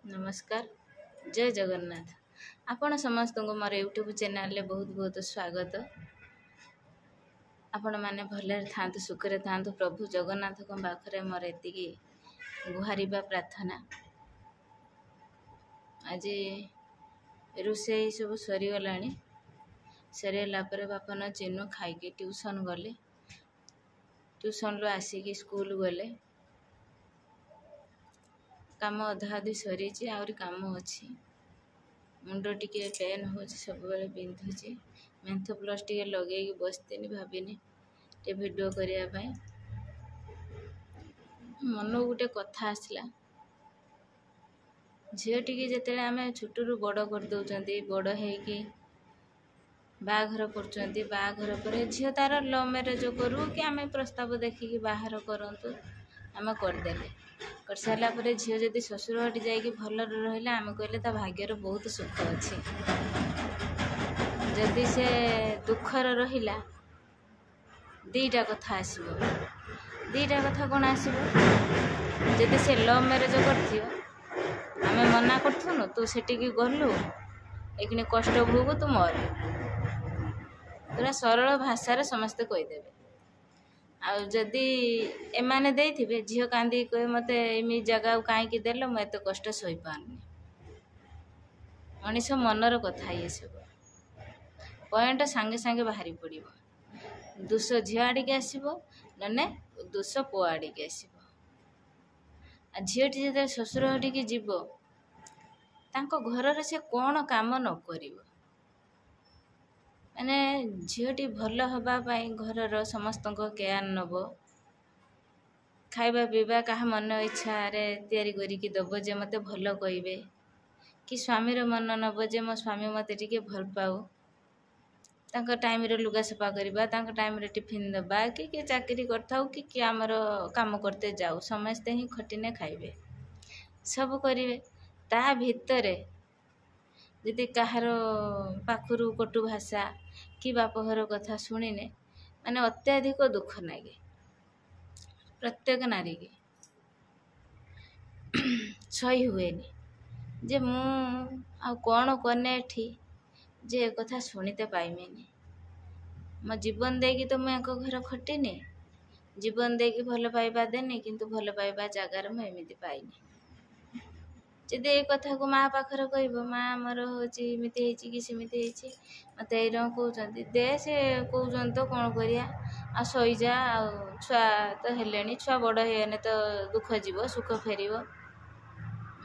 नमस्कार जय जगन्नाथ। आपण समस्त को मोर यूट्यूब चैनल ले बहुत बहुत स्वागत। आपण माने भले थांतु सुखरे थांतु। प्रभु जगन्नाथ को पाखरे मोर एतिकी गुहारिबा प्रार्थना। आज रोषेई सब सरीगलाणी। सरीगला पर बापा न चिन्नु खाइके ट्यूशन गले। ट्यूशन लो आसिकी स्कूल गले। काम अधा अधी सरी आहरी काम अच्छी। मुंड टिके पेन हो सब बेले बिंधुची। मेंथ प्लस टिके लगे बसतीनि भाविनी टे वीडियो करने मन गोटे कथा आसला। झील टी जिते आम छोटू बड़ कर दौरान बड़ होगी बाघर कर बाघर पर झील तार लव मैरेज करू कि आम प्रस्ताव देखिकी बाहर करूँ आम करदे कर सारा पर झील जदि शशुर हटी जाकि भल रहा आम कहले ता भाग्यर बहुत सुख अच्छी। जदि से दुखर रहिला दीटा कथा आसब। दीटा कथा कौन आसब जदि से लव मैरेज कर आम मना करूँ तू सेटिकी गलु एक कष्ट भोग तू मर पूरा सरल भाषा समस्ते कहीदेवे। आदि एमाने देथिबे झील कांदी कहे मत एमि जगह कहीं देल मुझे कष्ट सही पारनी। मनीष मनर कथा ये सब पॉइंट सांगे सांगे बाहरी पड़ो। दोष झील आड़िके आसब ना दोष पुओ आड़िके आसब। झीलटी जो शशुर हटिकी जीव तांको घर से कौन काम न करिवो माने झीलटी भल हवापाई घर समस्त केयर नब। खाइबा पीवा क्या मन इच्छा तैयारी करिकी दब जे मते भल कहिबे कि स्वामीर मन नब जे मो स्वामी मते टिके भल पाऊ। तांको टाइम रे लुगा सफा करबा तांको टाइम रे टिफिन दबा कि चाकरी करथाऊ कि आमर काम करते जाऊ समस्ते ही खटिने खाइबे सब करिवे। ता भितरे यदि कहार पाखरु कटु भाषा कि बापघर कथा शुणिने माने अत्याधिक दुख लगे प्रत्येक नारी की सही हुएनी जे मु आ कौन कने एठी जे एक कथा शुणीते पाइमेनी। मो जीवन देगी तो मैं एक घर खटिनी जीवन देगी भल पाइबा देनी किंतु भल पाइबा जगार मु एमिति पाइनी। जदि ये कथा को माँ पाखर कह माँ आमर होमती कि सेमती मत ये कहते दे से कौन तो कौन करिया आ सईजा छुआ तो हेले छुआ बड़ होने तो दुख जीव सुख फेर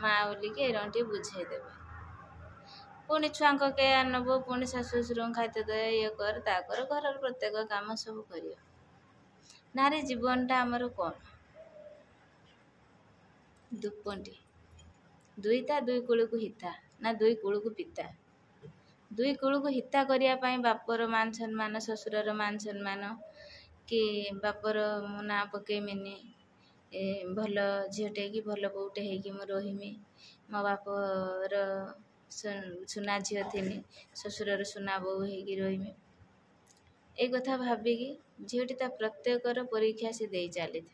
माँ बोलिकी ये बुझेदेवे। पुणी छुआ केयर नब पुणी शाशु शशुर खाते दे ये कर ता कर घर प्रत्येक काम सब कर। नारी जीवनटा आमर कौन दुपंटी दुईता दुई कूल को हिता ना दुई कूल को पिता। दुई कूल को हिता करने बापर मान सम्मान शशुरर मान सम्मान कि बापर मो ना पकेमिनी भल झीटे कि भल बोटे होगी मु रहीमी मो बापर सुना झी थी शशुरर सुना बो होगी रहीमी ए कथा भाविकी झीटी ता प्रत्येकर परीक्षा से दे चली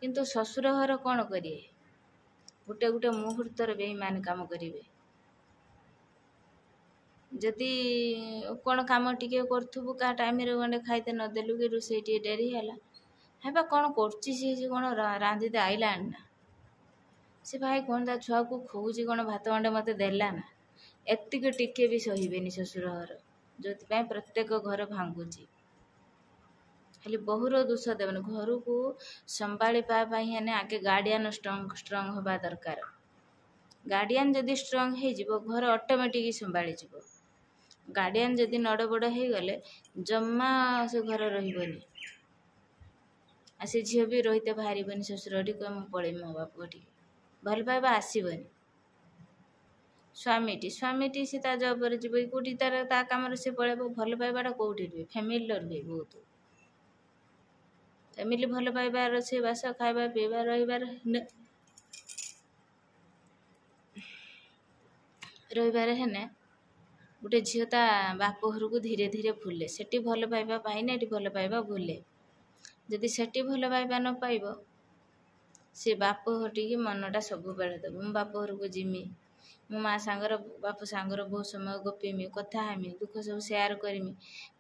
किंतु शशुर घर कौन करिए गोटे गोटे मुहूर्तर बेईमान काम करेंगे। जदि कौन कम टी करूँ क्या टाइम गंडे खाईते नदेलु कि रोषे टे डेरी है हेबा कौन कर कौन रांधीते आईला ना से भाई कौन ता छुआ को खोजी कौन भात गंडे मत देला ना एतिक टिके भी सहीबेनी शशुर घर जो प्रत्येक घर भांगुची। खाली बहुर दोष देवन घर को संभाली पाई आगे गार्डियन स्ट्रंग हवा दरकार। गार्डियन जदि स्ट्रंग हो घर ऑटोमेटिक संभाली जीव। गार्डियन जदि नड़ बड़ हो गले जम्मा से घर रही से झील भी रहीते बाहर शशुर कह मुझे पड़े मो बाप टी भल पाइबा आसबनी। स्वामीटी से जब जीव कौटी तार ता कम से पड़े भल पाइबाटा कौटी रुए फैमिली रुए बहुत फैमिली भल पाइबा रोषे बास खाइबा पीवा रहीबार है गोटे झील ता बाप घर को धीरे धीरे भूले सेठी भल पाइबा पाइने एटी भल पाइबा भूले। जदि सेठी भल पाइबा न पाइब ସେ ବାପ ଘଟିକି ମନଟା ସବୁବେଳେ ଦେବ। ମୁଁ ବାପ ଘରକୁ ଯିମି, ମୋ ମା ସାଙ୍ଗର ବାପ ସାଙ୍ଗର ବହୁତ ସମୟ ଗପିମି, କଥା ହେମି, ଦୁଃଖ ସବୁ ସେୟାର କରିମି।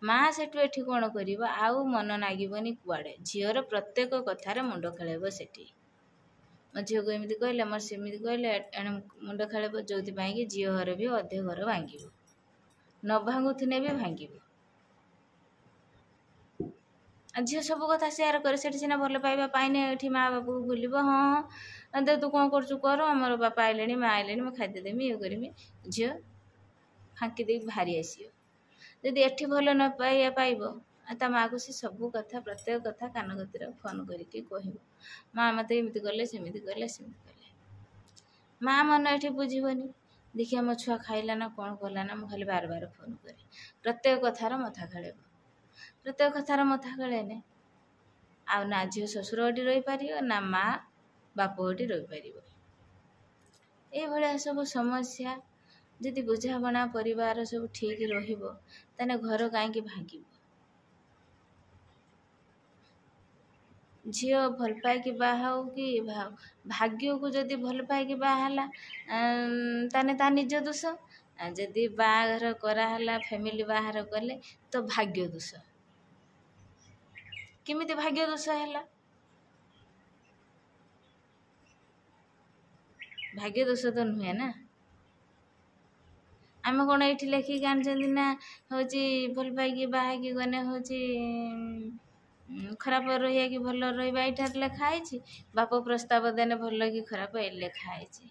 ମା ସେଠୁ ଏଠି କ'ଣ କରିବ, ଆଉ ମନ ନାଗିବନି କୁଆଡ଼େ। ଝିଅର ପ୍ରତ୍ୟେକ କଥାରେ ମୁଣ୍ଡ ଖେଳେଇବ ସେଠି। ମୋ ଝିଅକୁ ଏମିତି କହିଲେ, ମୋର ସେମିତି କହିଲେ, ଏଣେ ମୁଣ୍ଡ ଖେଳେଇବ, ଯେଉଁଥିପାଇଁ କି ଝିଅ ଘର ବି ଅଧେ ଘର ଭାଙ୍ଗିବ, ନ ଭାଙ୍ଗୁଥିନେ ବି ଭାଙ୍ଗିବ। ଆଉ ଝିଅ ସବୁ କଥା ସେୟାର କରେ, ସେଠି ସିନା ଭଲ ପାଇବା ପାଇନେ ଏଠି ମା ବାପକୁ ଭୁଲିବ। ହଁ ଦେ ତୁ କ'ଣ କରୁଛୁ କର, ଆମର ବାପା ଆଇଲେଣି, ମା ଆଇଲେଣି, ମୁଁ ଖାଇତେ ଦେମି, ଇଏ କରିମି। ଝିଅ ଫାଙ୍କି ଦେଇକି ବାହାରି ଆସିବ। ଯଦି ଏଠି ଭଲ ନ ପାଇବ, ତା ମାଆକୁ ସେ ସବୁ କଥା ପ୍ରତ୍ୟେକ କଥା କାନ କତିରେ ଫୋନ୍ କରିକି କହିବ, ମା ମୋତେ ଏମିତି କଲେ, ସେମିତି କଲେ, ସେମିତି କଲେ। ମା ମନ ଏଠି ବୁଝିବନି, ଦେଖିଆ ମୋ ଛୁଆ ଖାଇଲା ନା କ'ଣ କଲା ନା, ମୁଁ ଖାଲି ବାର ଫୋନ୍ କରେ। ପ୍ରତ୍ୟେକ କଥାର ମଥା ଖେଳେଇବ। ପ୍ରତ୍ୟେକ କଥାର ମଥା ଖେଳେଇନେ ଆଉ ନା ଝିଅ ଶ୍ୱଶୁର ଘଟି ରହିପାରିବ, ନା ମା ବାପ ଘଟି ରହିପାରିବ। ଏଇଭଳିଆ ସବୁ ସମସ୍ୟା ଯଦି ବୁଝାବଣା ପରିବାର ସବୁ ଠିକ୍ ରହିବ, ତାହେଲେ ଘର କାହିଁକି ଭାଙ୍ଗିବ। ଝିଅ ଭଲ ପାଇକି ବାହା ହଉ କି ଭାଗ୍ୟକୁ ଯଦି ଭଲ ପାଇକି ବାହା ହେଲା, ତାହେଲେ ତା ନିଜ ଦୋଷ। ଯଦି ବାହାଘର କରାହେଲା, ଫ୍ୟାମିଲି ବାହାଘର କଲେ, ତ ଭାଗ୍ୟ ଦୋଷ। କେମିତି ଭାଗ୍ୟ ଦୋଷ ହେଲା? ଭାଗ୍ୟ ଦୋଷ ତ ନୁହେଁ ନା। ଆମେ କ'ଣ ଏଇଠି ଲେଖିକି ଆଣିଛନ୍ତି ନା ହେଉଛି ଭଲ ପାଇକି ବାହା ହେଇକି ଗନେ ହେଉଛି ଖରାପ ରହିବା କି ଭଲ ରହିବା, ଏଇଠାରେ ଲେଖା ହେଇଛି। ବାପ ପ୍ରସ୍ତାବ ଦେନେ ଭଲ କି ଖରାପ ଏ ଲେଖା ହେଇଛି।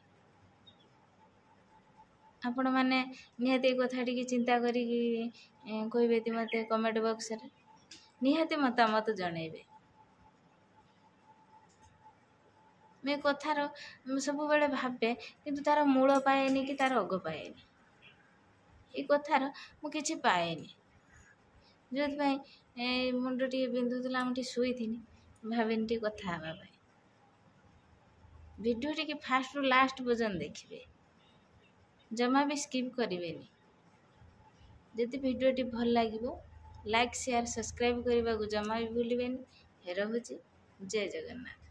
ଆପଣମାନେ ନିହାତି ଏ କଥା ଟିକେ ଚିନ୍ତା କରିକି କହିବେ ତି ମୋତେ କମେଣ୍ଟ ବକ୍ସରେ, ନିହାତି ମତାମତ ଜଣେଇବେ। ମୁଁ ଏ କଥାର ସବୁବେଳେ ଭାବେ, କିନ୍ତୁ ତାର ମୂଳ ପାଏନି କି ତାର ଅଗ ପାଏନି। ଏ କଥାର ମୁଁ କିଛି ପାଏନି, ଯେଉଁଥିପାଇଁ ମୁଣ୍ଡ ଟିକେ ବିନ୍ଧୁଥିଲା, ମୁଁ ଟିକେ ଶୋଇଥିନି, ଭାବିନି ଟିକେ କଥା ହେବା ପାଇଁ। ଭିଡ଼ିଓ ଟିକେ ଫାଷ୍ଟରୁ ଲାଷ୍ଟ ପର୍ଯ୍ୟନ୍ତ ଦେଖିବେ, ଜମା ବି ସ୍କିପ୍ କରିବେନି। ଯଦି ଭିଡ଼ିଓଟି ଭଲ ଲାଗିବ, ଲାଇକ୍, ସେୟାର, ସବସ୍କ୍ରାଇବ୍ କରିବାକୁ ଜମା ବି ଭୁଲିବେନି। ରହୁଛି, ଜୟ ଜଗନ୍ନାଥ।